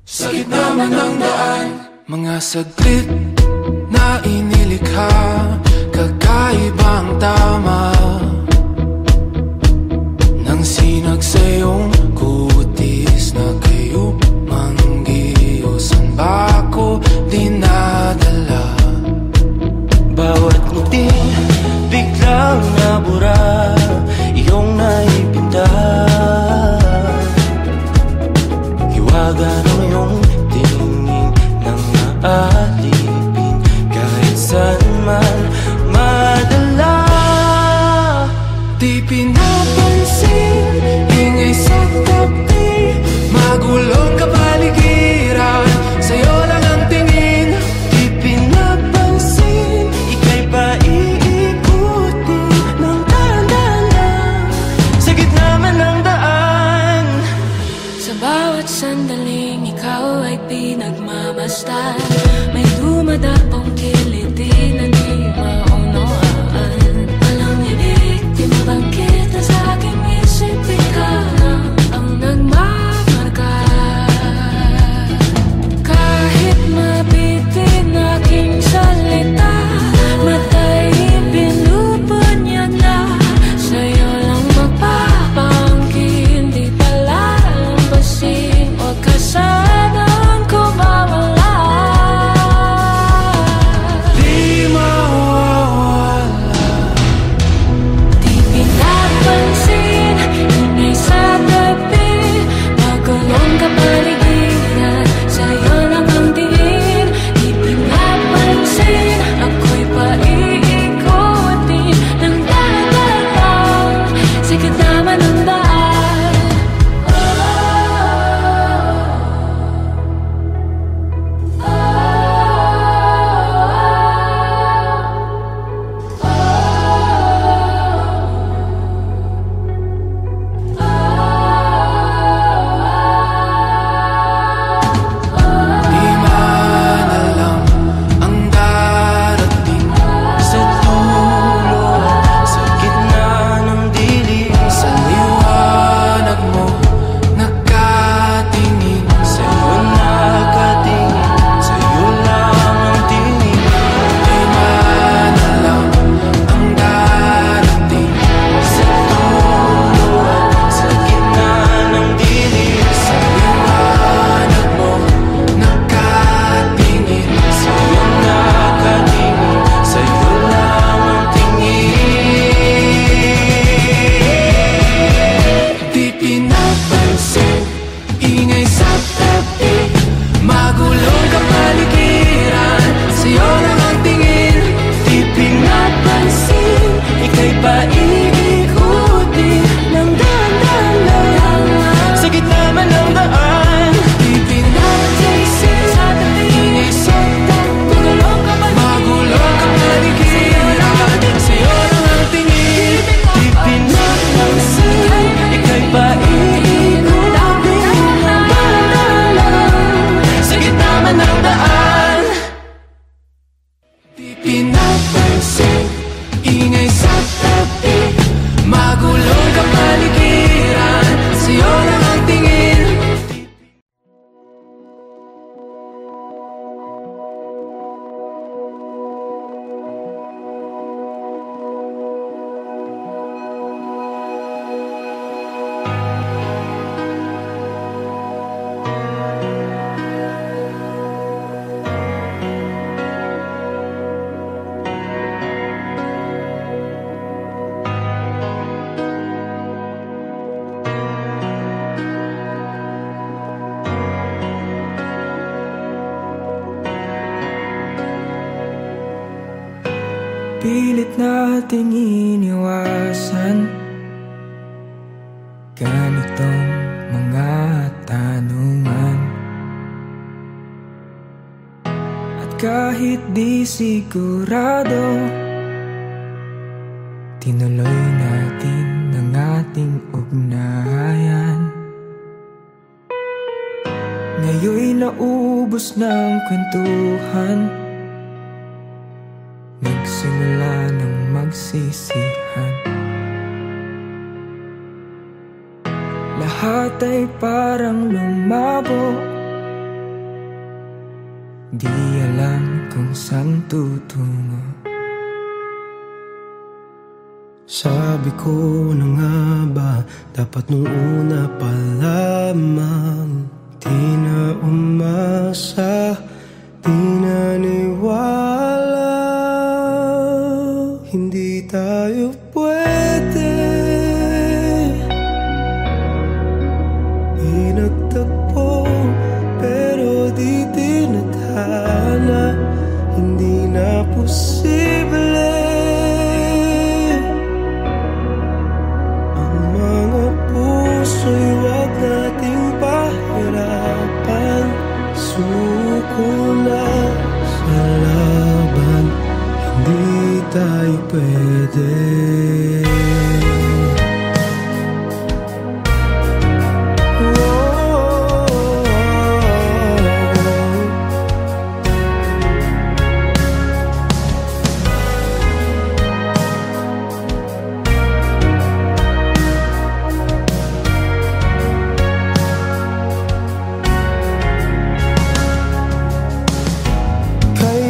Sa gitna man ng daan, mga saglit na inilikha, kakaibang tama nang sinag sa iyong kutis na kayo manggiyosan ba ako dinadala? Bawat ngiti biglang nabura, iyong naipinta. Hiwaga ng iyong tingin nang maalipin, kahit saan man madala. Di pinapansin, ingay sa tabi, magulong kapaligiran, sa'yo lang ang tingin. Di pinapansin, ika'y paiikutin ng dahan-dahan, sa gitna man ng daan. Sa bawat sandaling ikaw ay pinagmamasdan, may dumadapong kiliti na di maunawaan. Walang ibig, di mabangkit na sa aking isip, ikaw lang ang nagmamarka. Kahit mabitin aking salita, matay pinupunyag na, sa'yo lang magpapangkin, di pala lambasin, huwag ka sanang kumawala. Di mawawala. Di pinapansin, ingay sa tabi, magulong kapaligiran, sa'yo lang ang tingin. Di pinapansin, ako'y paiikutin ng dahan-dahan, sa gitna man ng daan. Di man alam ang darating Sa dulo, sa gitna ng dilim, sa liwanag mo, nakatingin. sa'yo nakatingin, sa'yo lang ang tingin. Di man alam ang darating Sa dulo, sa gitna ng dilim, sa liwanag mo, nakatingin. sa'yo nakatingin, sa'yo lang ang tingin. Di pinapansin, ingay sa tabi, magulong kapaligiran, sa'yo lang ang tingin. Di pinapansin, ika'y paiikutin ng dahan-dahan, sa gitna man ng daan. Di pinapansin, ingay sa tabi, magulong kapaligiran, sa'yo lang ang tingin. Di pinapansin, ika'y paiikutin ng dahan-dahan, sa gitna man ng daan. Di pinapansin, ingay sa tabi, magulong kapaligiran, sa'yo lang ang tingin. Pilit nating iniwasan ganitong mga tanungan, at kahit di sigurado, tinuloy natin ang ating ugnayan. naubos ng kwentuhan, nagsimula ng magsisihan. Lahat ay parang lumabo, di alam kung saan tutungo. Sabi ko na nga ba, dapat nung una pa lamang. Di na umasa, di naniwala. Hindi tayo pwede. Pinagtagpo pero di tinadhana. Hindi na posible. Ang mga puso'y wag nating pahirapan. Suko na sa laban, hindi tayo pwede.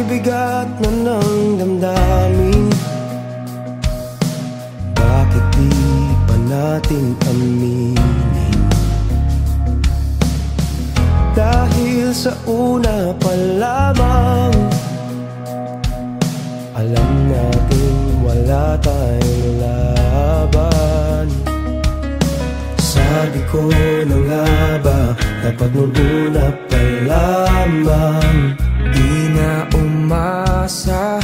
Bigat na ng damdamin, bakit di pa natin aminin? Dahil sa una pa lamang, alam natin wala tayong laban. Sabi ko na nga ba, dapat nung una pa lamang. Di na umasa,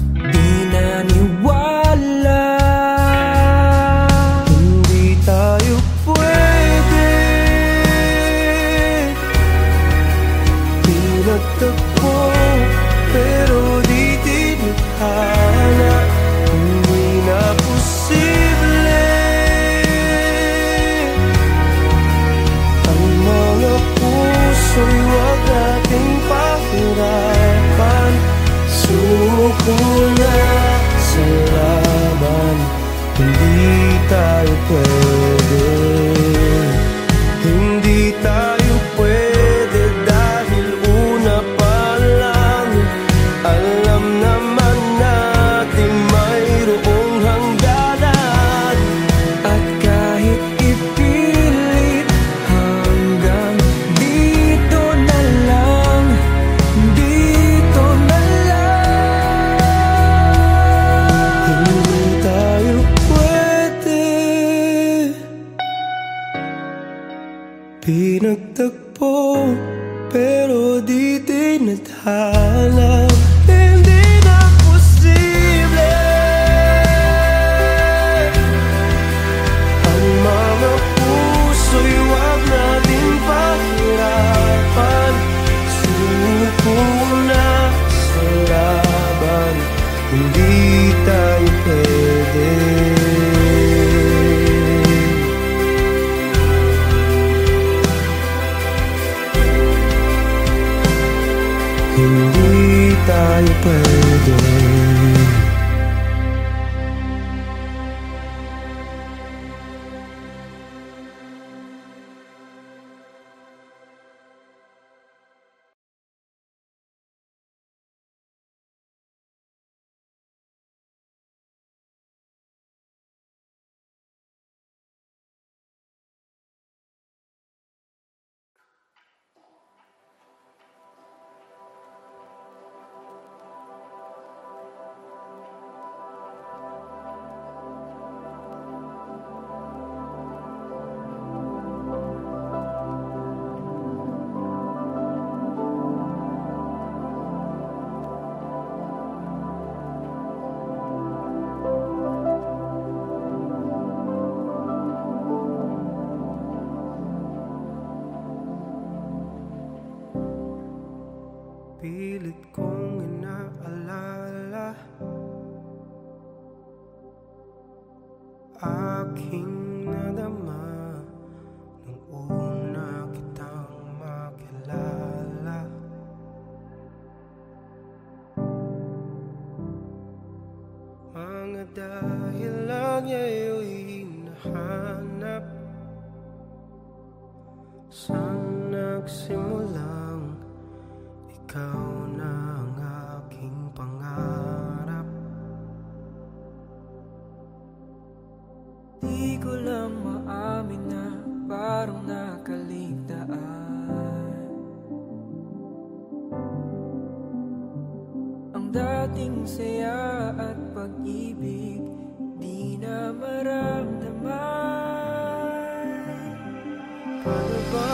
di naniwala. Hindi tayo pwede. Pinagtagpo pero di tinadhana. Hindi na posible. Ang mga puso'y wag nating pahirapan. Suko na sa laban, hindi tayo pwede. Hindi tayo pwede dahil una pa lang, alam naman natin mayroong hangganan. At kahit ipilit, hanggang dito na lang, dito na lang. Hindi tayo pwede. Pinagtagpo pero di tinadhana. Hindi na posible. Ang mga puso'y wag nating pahirapan. Suko na sa laban, hindi tayo pwede. Hindi tayo pwede. Saan nagsimulang ikaw na ang aking pangarap? Di ko lang maamin na parang nakaligtaan ang dating saya at pag-ibig, di na maramdaman. Paano ba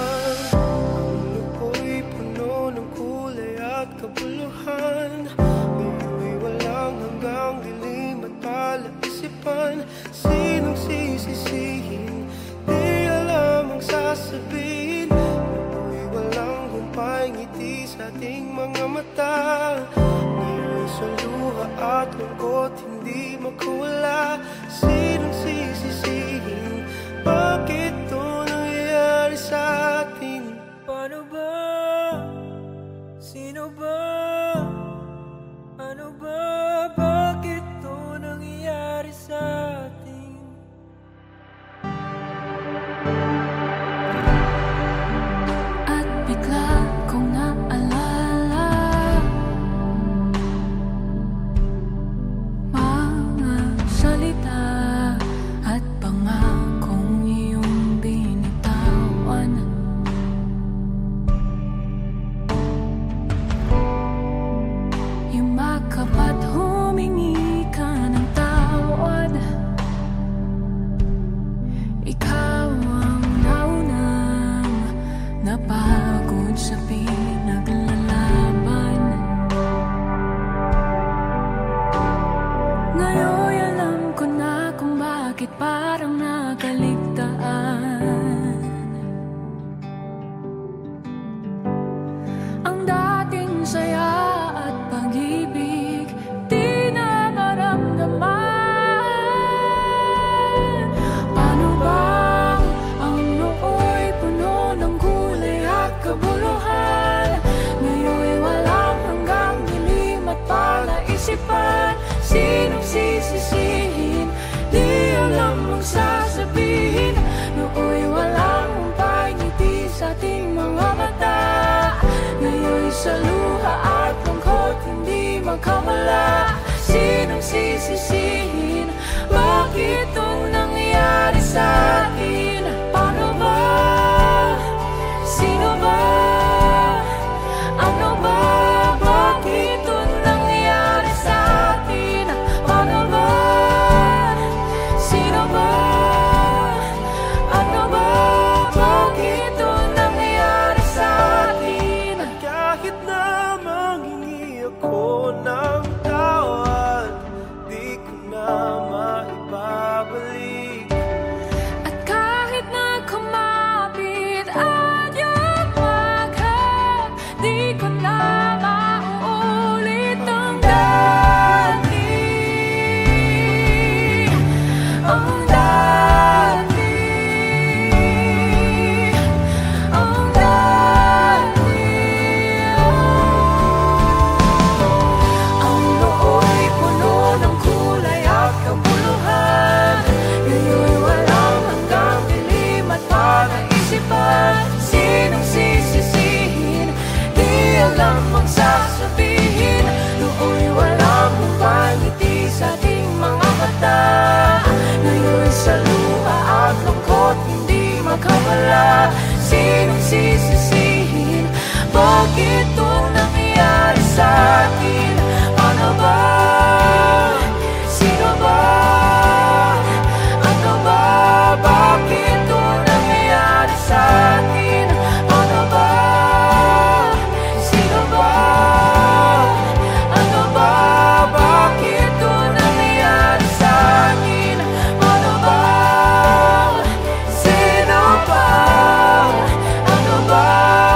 ang luko'y puno ng kulay at kabuluhan? Ngayon'y walang hanggang dilim at palaisipan. Sinong sisisihin? Di alam ang sasabihin. Ngayon'y walang humpay ngiti sa ating mga mata. Ngayon'y sa luha at lungkot hindi makawala. Sinong sisisihin? Bakit ito nangyayari sa atin? Paano ba? Sino ba? Ano ba? Bakit ito nangyayari sa atin? At bigla kong naalala mga salita at pangakong iyong binitawan. Yumakap at humingi ka ng tawad. Ikaw ang naunang napagod sa pinaglalaban. Ngayon alam ko na kung bakit parang nakaligtaan ang dating saya at pag-ibig, di na maramdaman. Paano bang ang noo'y puno ng kulay at kabuluhan? Ngayon'y walang hanggang dilim at palaisipan. Sinong sisisihin? Di alam ang sasabihin. Noo'y walang humpay ngiti sa ating mga mata. Ngayon'y sa luha at lungkot hindi makawala. Sinong sisisihin? Bakit itong nangyayari sa atin? Paano ba? Sino ba? Ano ba? Bakit itong nangyayari sa atin? Paano ba? Sino ba? Ano ba? Bakit itong nangyayari sa atin? Kahit na manghingi ako ng tawad, di ko na maibabalik. At kahit na kumapit at yumaghap, di ko na mauulit ang dati. Ang dati. Ang dati. Ang noo'y puno ng kulay at kabuluhan. Ngayon'y walang hanggang dilim at palaisipan. Sinong sisisihin? Di alam ang sasabihin. Noo'y walang humpay ngiti sa ating mga mata. Ngayon'y sa luha at lungkot hindi makawala. Sinong sisisihin? Bakit ito nangyayari sa atin? Paano ba? Sino ba? Ano ba? Bakit ito nangyayari sa atin? Paano ba? Sino ba? Ano ba? Bakit ito nangyayari sa atin? Paano ba? Sino ba? Ano ba?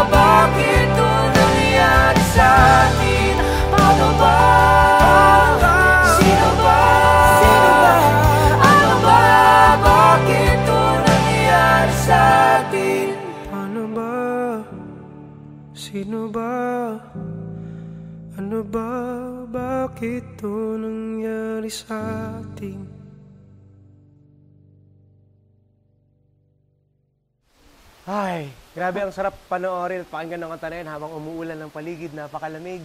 Bakit ito nangyayari sa atin? Paano ba? Sino ba? Sino ba? Ano ba? Bakit ito nangyayari sa atin? Paano ba? Sino ba? Ano ba? Bakit ito nangyari sa atin? Ay, grabe ang sarap panoorin at pakinggan ng kanta na yan habang umuulan ng paligid, napakalamig.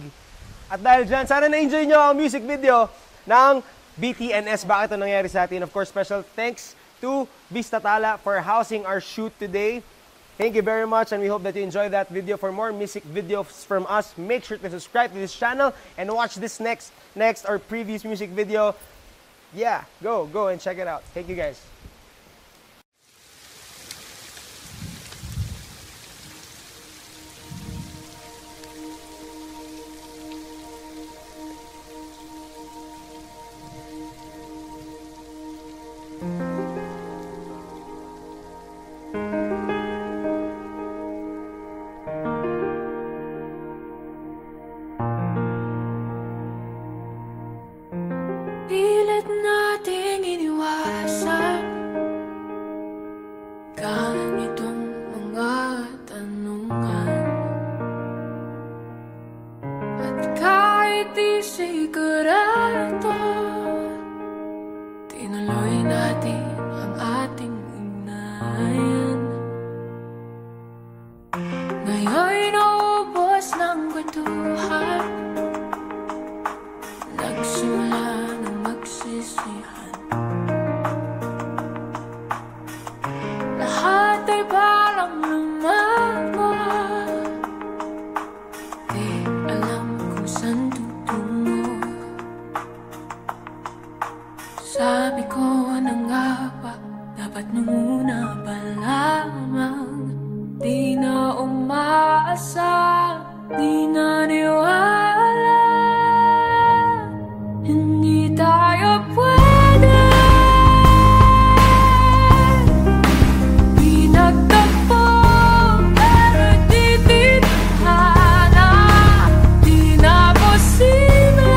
At dahil dyan, sana na-enjoy nyo ang music video ng BTNS. Bakit ito nangyari sa atin? Of course, special thanks to Vista Tala for housing our shoot today. Thank you very much, and we hope that you enjoyed that video. For more music videos from us, make sure to subscribe to this channel and watch this next or previous music video. Yeah, go and check it out. Thank you guys. Pilit nating iniwasan ganitong mga tanungan. At kahit di sigurado, tinuloy natin ang ating ugnayan. Ngayon'y naubos ng kwentuhan, nagsimula ng magsisihan. Lahat ay parang lumago, di alam kung saan tutungo. Sabi ko na nga ba, dapat nung una pa lamang. Di na umaasa, di naniwala, hindi tayo pwede. Pinagtagpo pero di tinadhana, di na posible.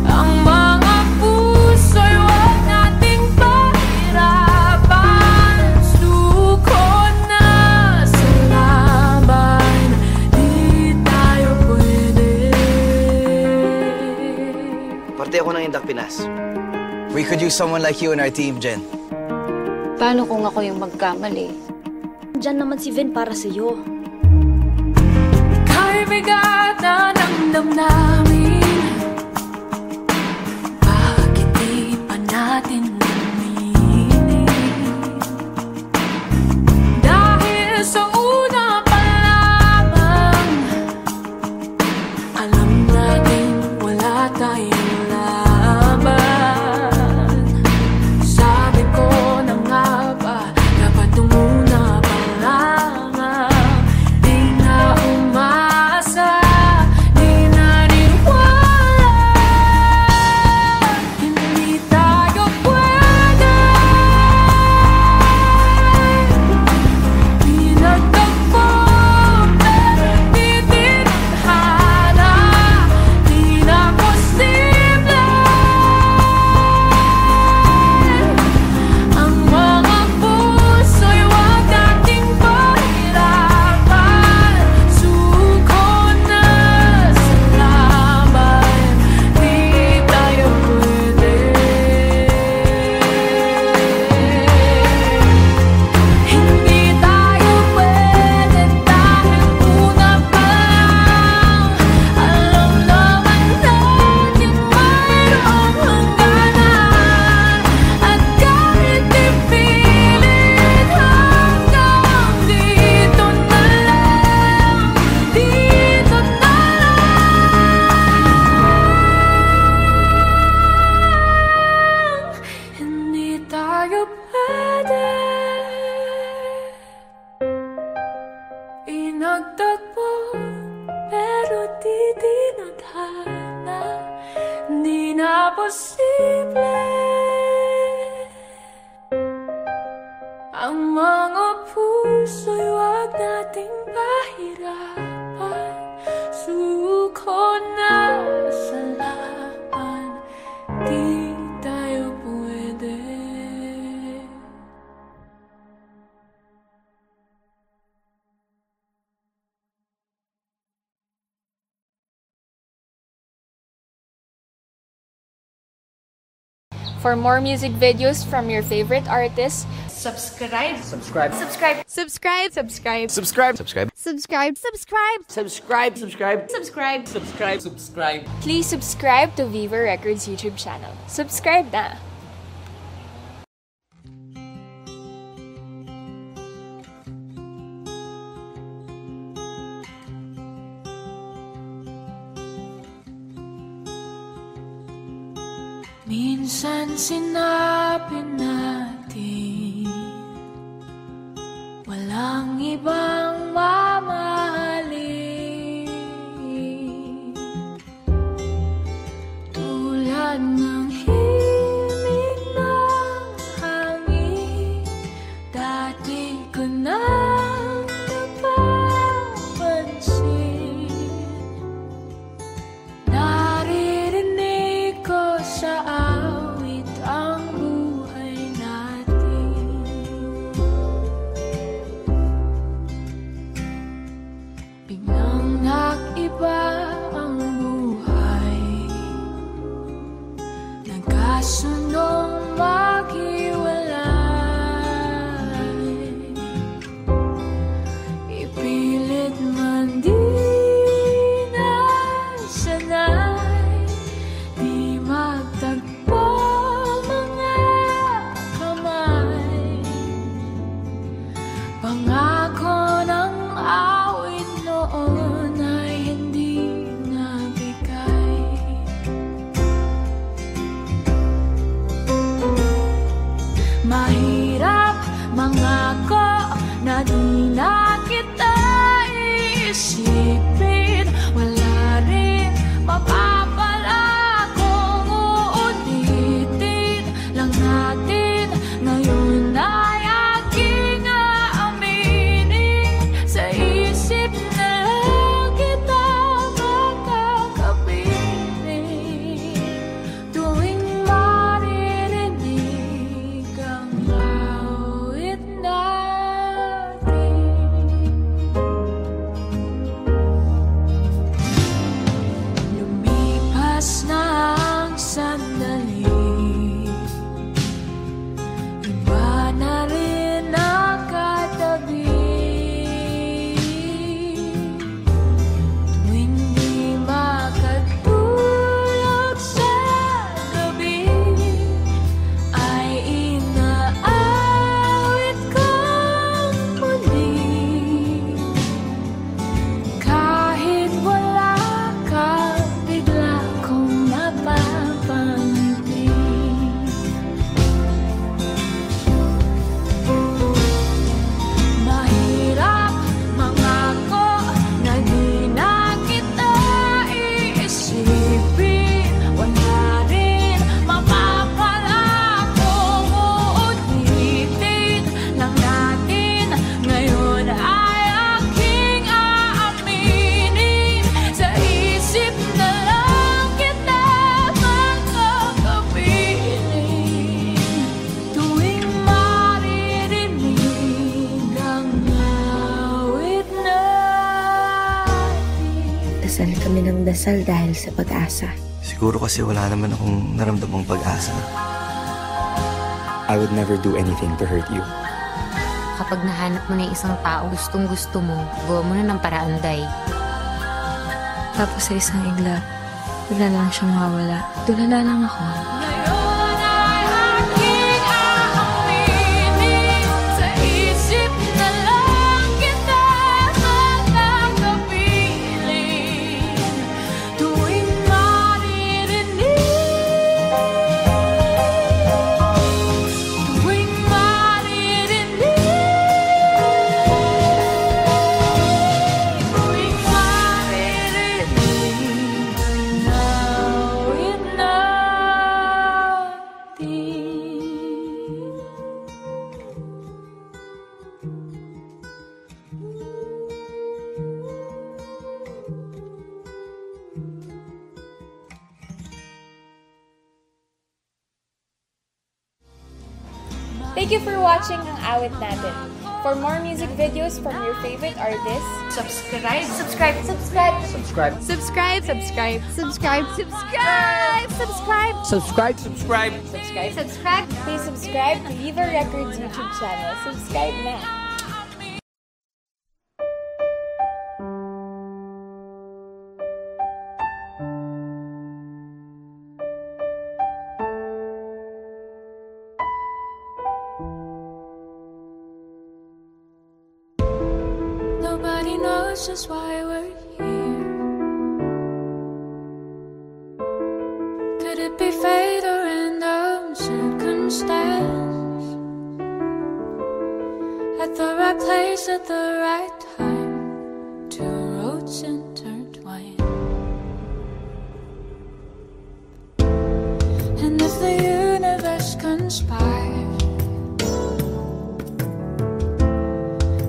Ang mga puso'y huwag nating pahirapan. Suko na sa laban, di tayo pwede. Parte ako ng Indak Pinas. We could use someone like you in our team, Jen. Paano kung ako yung magkamali? Diyan naman si Vin para sa'yo. Kay bigat na ng damdamin, bakit di pa natin aminin? Dahil sa una pa lamang, alam natin wala tayong laban. Sabi ko na nga ba, dapat nung una pa lamang. Di na umasa, di naniwala, hindi tayo pwede. Pinagtagpo pero di tinadhana, di na posible. Ang mga puso'y huwag nating pahirapan. Suko na sa laban, di tayo pwede. Hindi tayo pwede dahil una pa lang, alam naman natin mayroong hangganan. At kahit ipilit hanggang dito na lang, dito na lang, hindi tayo pwede. Pinagtagpo pero di tinadhana, di na posible. Ang mga puso'y huwag nating pahirapan. Suko na sa laban, di tayo pwede. For more music videos from your favorite artists, Subscribe. Subscribe. Subscribe. Subscribe. Subscribe. Subscribe. Subscribe. Subscribe. Subscribe. Subscribe. Subscribe. Subscribe. Subscribe. Subscribe. please subscribe to Viva Records YouTube channel. Subscribe na! Minsan sinabi natin walang ibang mamahalin tulad ng himig ng hangin. Dati ko nang napapansin, naririnig ko sa awit ang buhay natin. Biglang nag-iba ang buhay, nagkasunong maghiwalay. Ipilit man di nasanay, di magtagpo mga kamay. Pangako ng awit noon ay hindi nabigay. Mahirap mangako na di na kita iisipin. Wala rin mapapala kung uulitin lang natin. Ngayon ay aking aaminin, sa isip na lang kita makakapiling. Tuwing maririnig ang awit natin, lumipas na ang sandali, iba na rin nakatabi. Tuwing di makatulog sa gabi, ay inaawit kong muli. Kahit wala ka, bigla kong napapangiti. Mahirap mangako na di na kita iisipin. Wala rin mapapala kung uulitin lang natin. Ngayon ay aking aaminin, sa isip na lang kita makakapiling. Tuwing maririnig ang awit natin. Dasal kami ng dasal dahil sa pag-asa. Siguro kasi wala naman akong naramdamang pag-asa. I would never do anything to hurt you. Kapag nahanap mo na yung isang tao, gustong-gusto mo, gawa mo na ng paraan, Day. Tapos sa isang iglap, bigla lang siyang mawala. Tulala lang ako. Ngayon ay aking aaminin, sa isip na lang kita makakapiling. Tuwing maririnig, tuwing maririnig, tuwing maririnig ang awit Thank you for watching ang awit natin. For more music videos from your favorite artists, Subscribe. subscribe. Subscribe. Subscribe. Subscribe. Subscribe. Subscribe. Subscribe. Subscribe. Subscribe. Subscribe. Subscribe. Please subscribe to Viva Records YouTube channel. Subscribe now. Nobody knows just why we're here. Could it be fate or random circumstance? At the right place at the right time, two roads intertwine. And if the universe conspires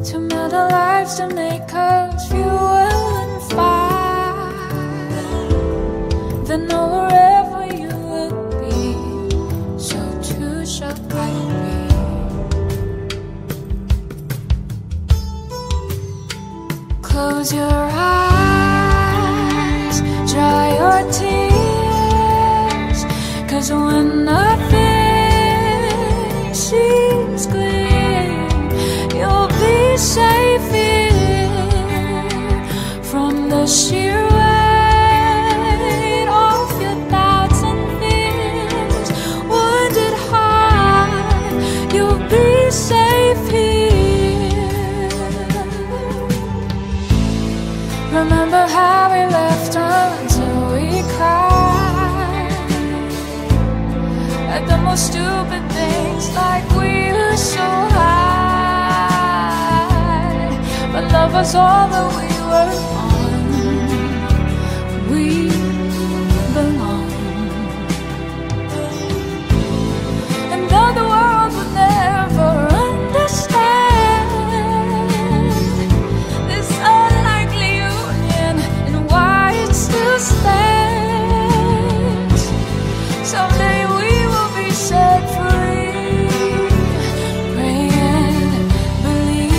to melt our lives to make us fuel and fire, then know wherever you will be, so too shall I be. Close your eyes, dry your tears, 'cause when nothing seems clear, you'll be safe here from the sheer weight of your doubts and fears. Wounded heart, you'll be safe here. Remember how we left until we cried at the most stupid things, like we were so high. But love was all that we were on. We belong. And though the world would never understand this unlikely union and why it still stands, someday we will be set free. Pray and believe.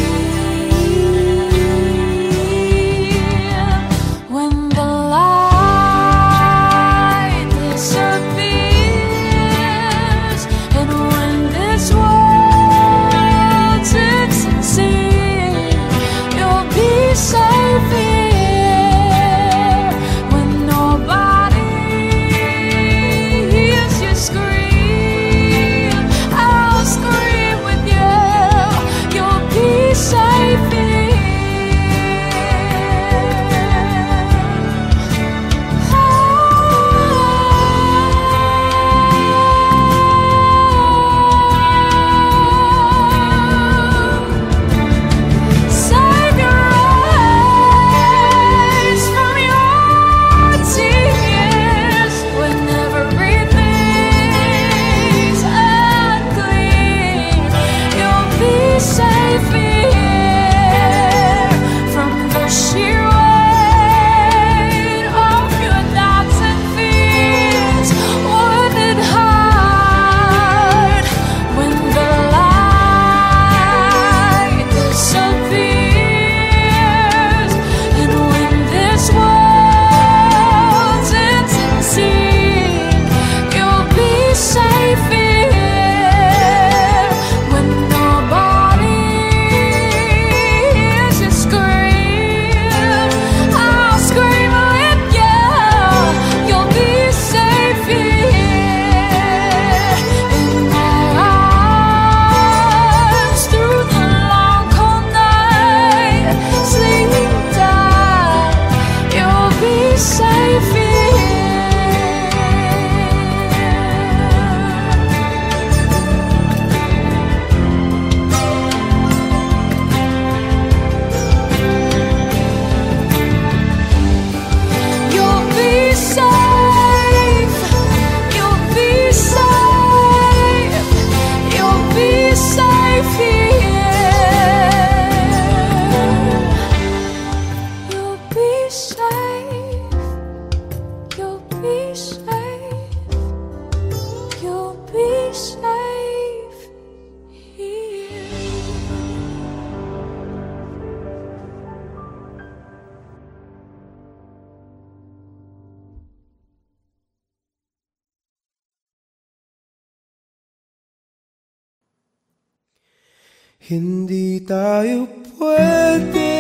Hindi tayo pwede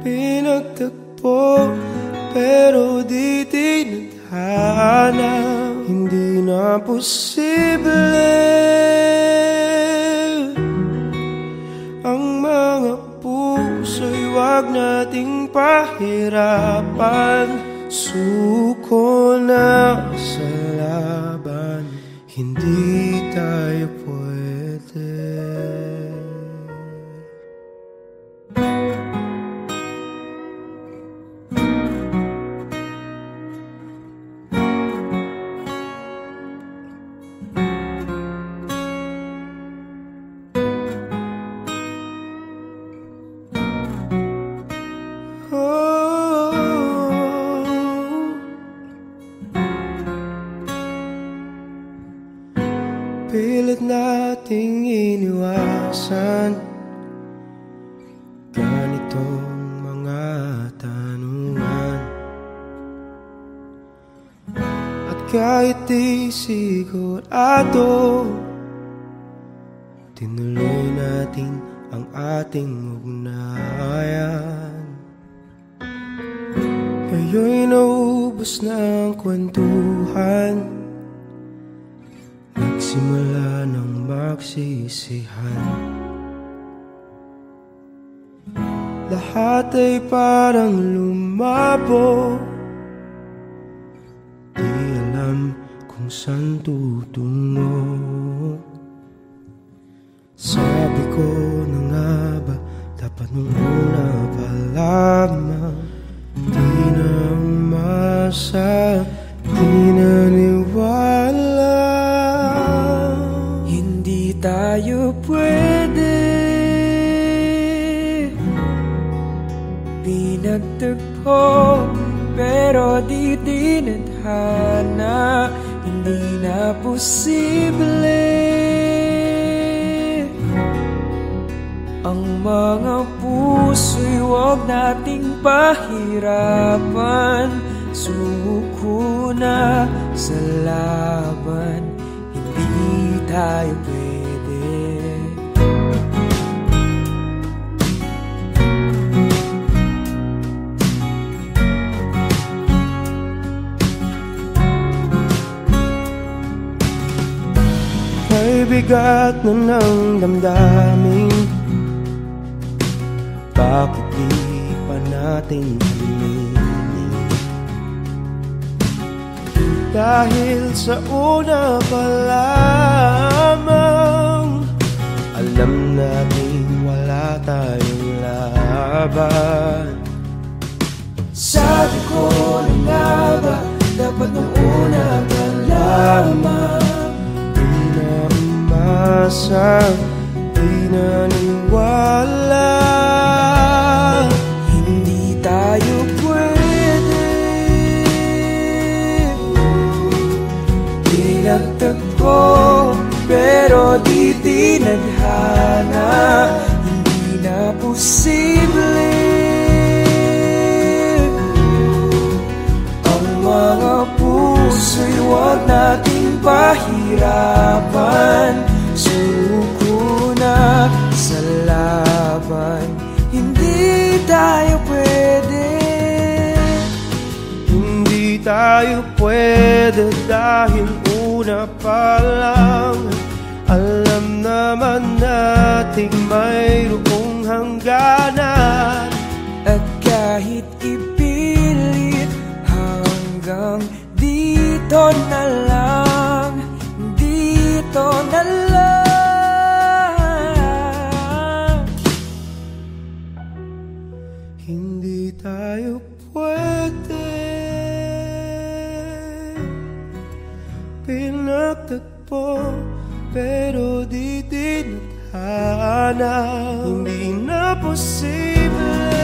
pinagtagpo, pero di tinadhana. Hindi na posible ang mga puso'y wag nating pahirapan. Suko na sa laban, hindi tayo pwede. Pilit nating iniwasan ganitong mga tanungan, at kahit di sigurado, tinuloy natin ang ating ugnayan. Ngayon'y naubos na ang kwentuhan, nagsimula ng magsisihan. Lahat ay parang lumabo, di alam kung saan tutungo. Sabi ko na nga ba, dapat nung una pa lamang, di na umasa, di naniwala. Hindi tayo pwede pinagtagpo, pero di tinadhana. Hindi na posible ang mga puso'y wag nating pahirapan. Sumuko na sa laban, hindi tayo pwede. May bigat na ng damdamin, bakit di pa natin aminin? Dahil sa una pa lamang, alam natin wala tayong laban. Sabi ko na nga ba, dapat nung una pa lamang, umasa, di naniwala. Hindi tayo pwede pinagtagpo, pero di tinadhana. Hindi na posible ang mga puso'y wag nating pahirapan. Suko na sa laban, hindi tayo pwede. Hindi tayo pwede dahil una pa lang, alam naman nating mayroong hangganan. At kahit ipilit, hanggang dito na lang, dito na lang. Hindi tayo pwede pinagtagpo, pero di tinadhana. Hindi na posible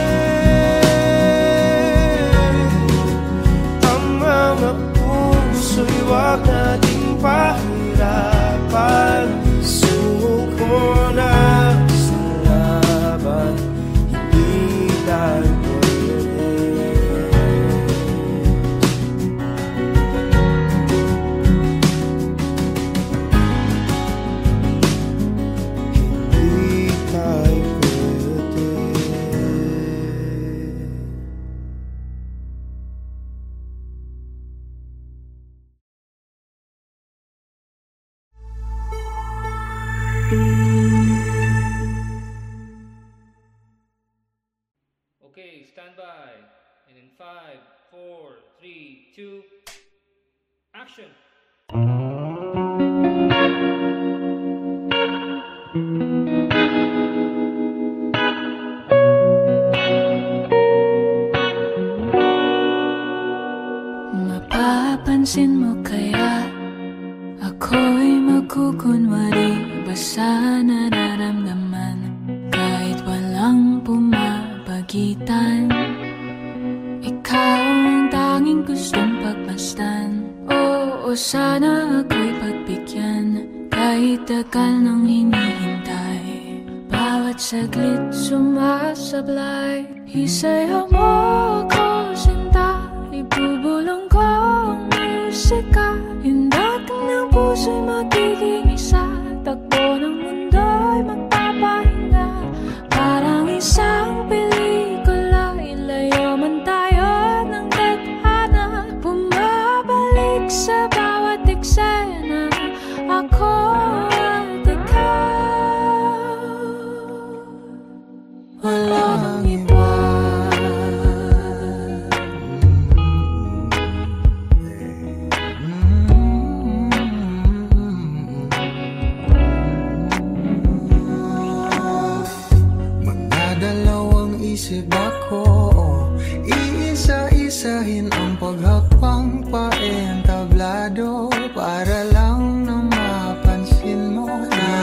ang mga puso'y wag nating pahirapan. Suko na sa laban, hindi tayo pwede. stand by. And in 5, 4, 3, 2, action! Mapapansin mo kaya ako'y magkukunwari ba sa nararamdaman kahit walang pumapagitan? Ikaw ang tanging gustong pagmasdan. Oo, sana ako'y pagbigyan kahit tagal nang hinihintay. Bawat saglit sumasablay. Isayaw mo ako, sinta. Ibubulong ko ang musika. Hindak ng puso'y magiging isa. Takbo ng mundo'y magpapahinga. Parang isang pelikula. Ilayo man tayo ng tadhana. Bumabalik sa bawat eksena. Ako at ikaw. Walang iba. Isip ako, iisa-isahin ang paghakbang paentablado para lang na mapansin mo na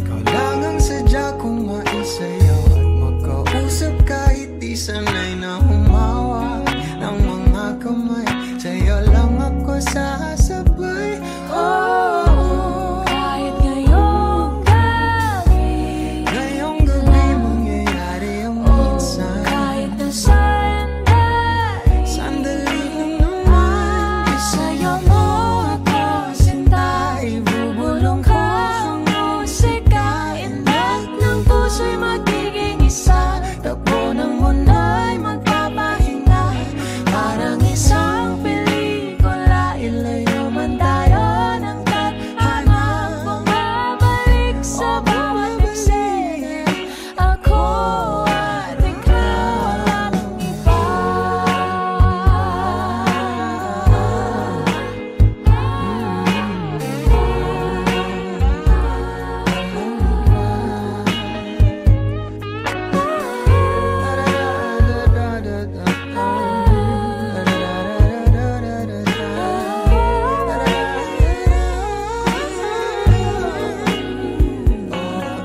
ikaw lang ang sadya kong maisayaw at magkausap kahit di sanay na humawa ng mga kamay. Sa'yo lang ako sasabay. Oh, kahit ngayong gabi, ngayong gabi mangyayari ang minsan. kahit na sandali Sandali lang naman. isayaw mo ako, sinta. Ibubulong ko ang musika. Indak ng puso'y magiging isa. Takbo ng mundo'y magpapahinga. Parang isang pelikula. Ilayo man tayo ng tadhana. Bumabalik sa bawat eksena. Ako at ikaw, walang iba.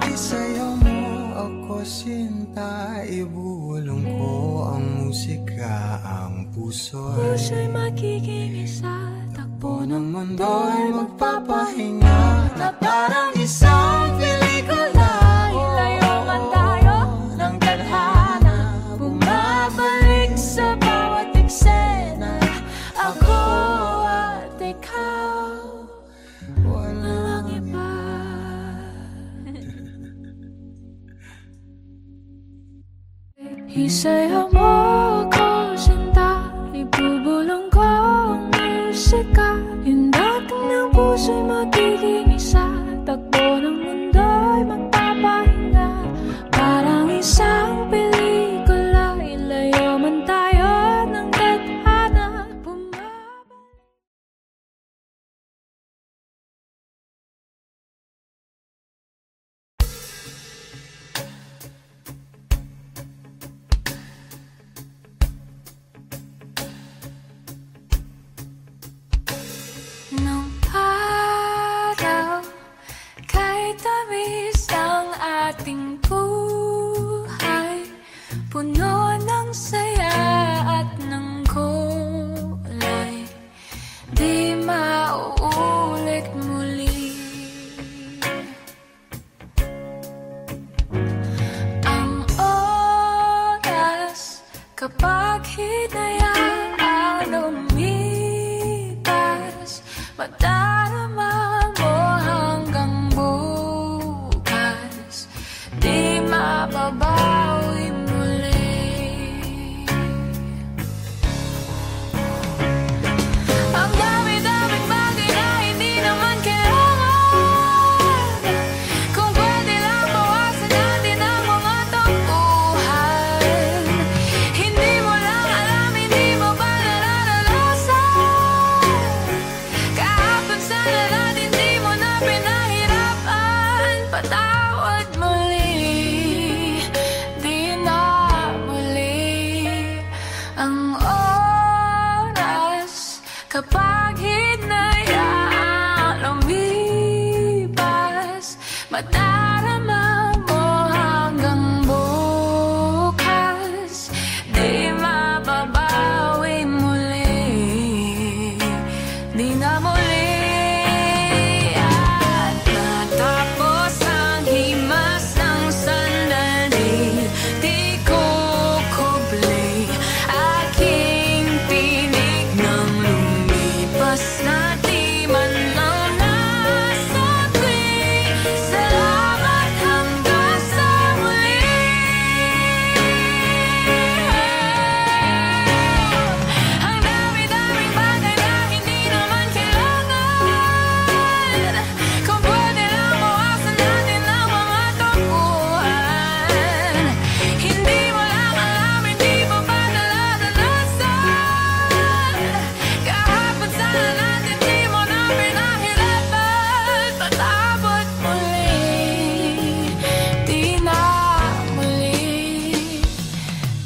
Isayaw mo ako, sinta. Ibubulong ko ang musika. Ang Puso'y magiging isa. Takbo ng mundo'y magpapahinga na parang isang pelikula. ilayo man tayo ng tadhana. Bumabalik sa bawat eksena. Ako at ikaw, walang iba. Isayaw mo ako, sinta. Ibubulong ko ang musika. Hindak ng puso'y magiging isa. Takbo ng mundo'y magpapahinga. Parang isang pelikula. Ilayo man tayo ng tadhana. Nung araw madarama mo hanggang bukas. Di mababawi muli, di na muli. At matapos ang himas ng sandali, di ko kubli aking tinig ng lumipas na di man lang nasabi. Salamat hanggang sa muli. Ang dami-daming bagay na hindi naman kailangan, kung pwede lang bawasan natin ang mga takbuhan. Hindi mo lang alam, hindi mo pa nalalanasan. Kahapon sana natin di mo na pinahirapan. Patapot muli, di na muli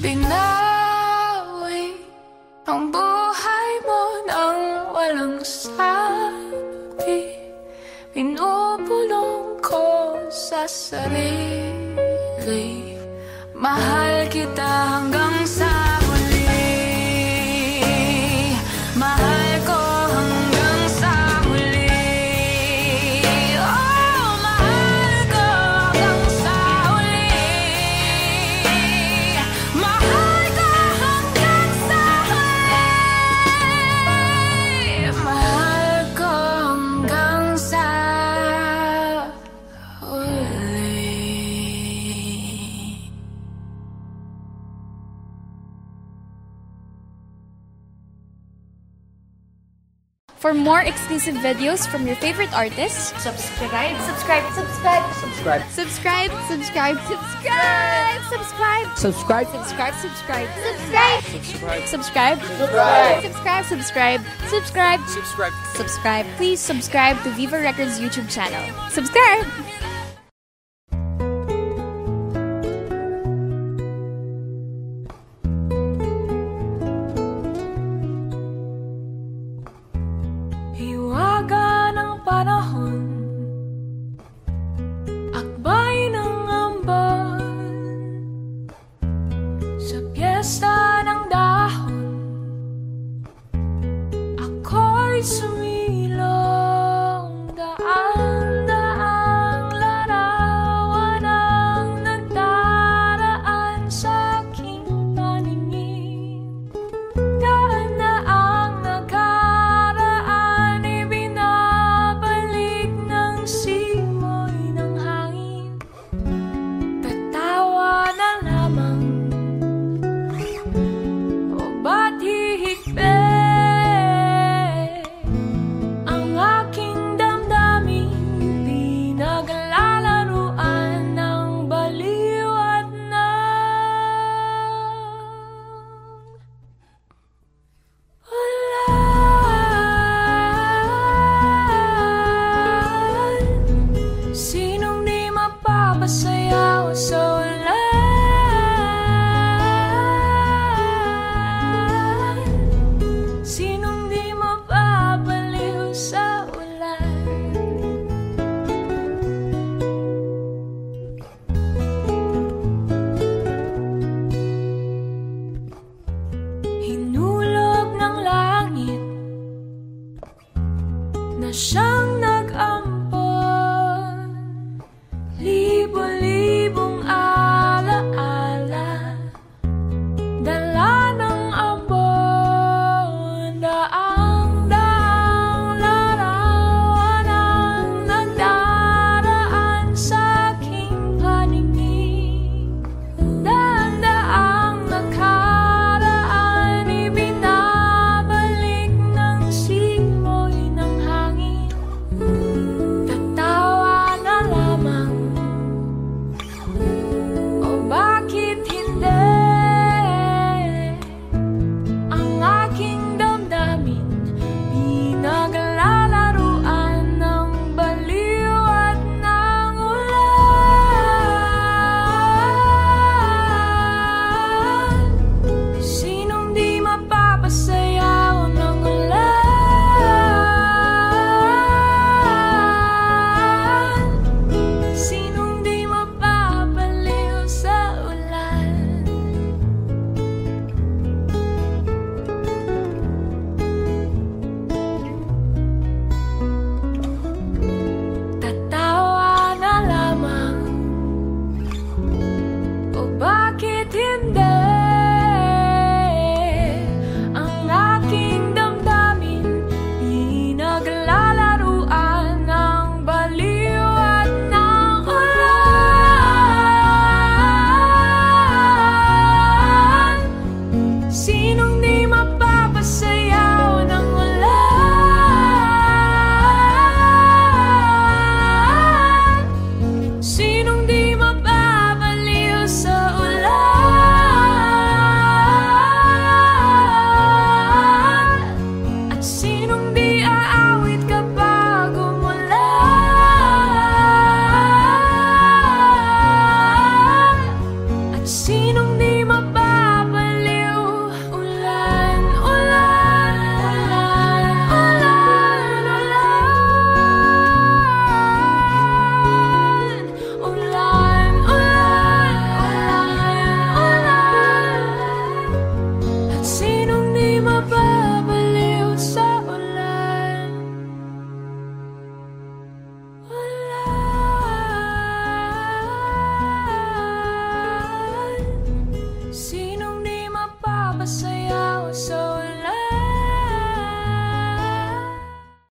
binawi ang buhay mo nang walang sabi. Pinupulong ko sa sarili, mahal kita hanggang sa huli. Mahal ko hanggang sa huli. Oh, mahal ko hanggang sa huli. Mahal ko hanggang sa huli. Mahal ko hanggang sa huli. For more exclusive videos from your favorite artists, subscribe, subscribe, subscribe, subscribe, subscribe, subscribe, subscribe, subscribe, subscribe, subscribe, subscribe, subscribe, subscribe, subscribe, subscribe, subscribe, subscribe, subscribe. Please subscribe to Viva Records YouTube channel. Subscribe.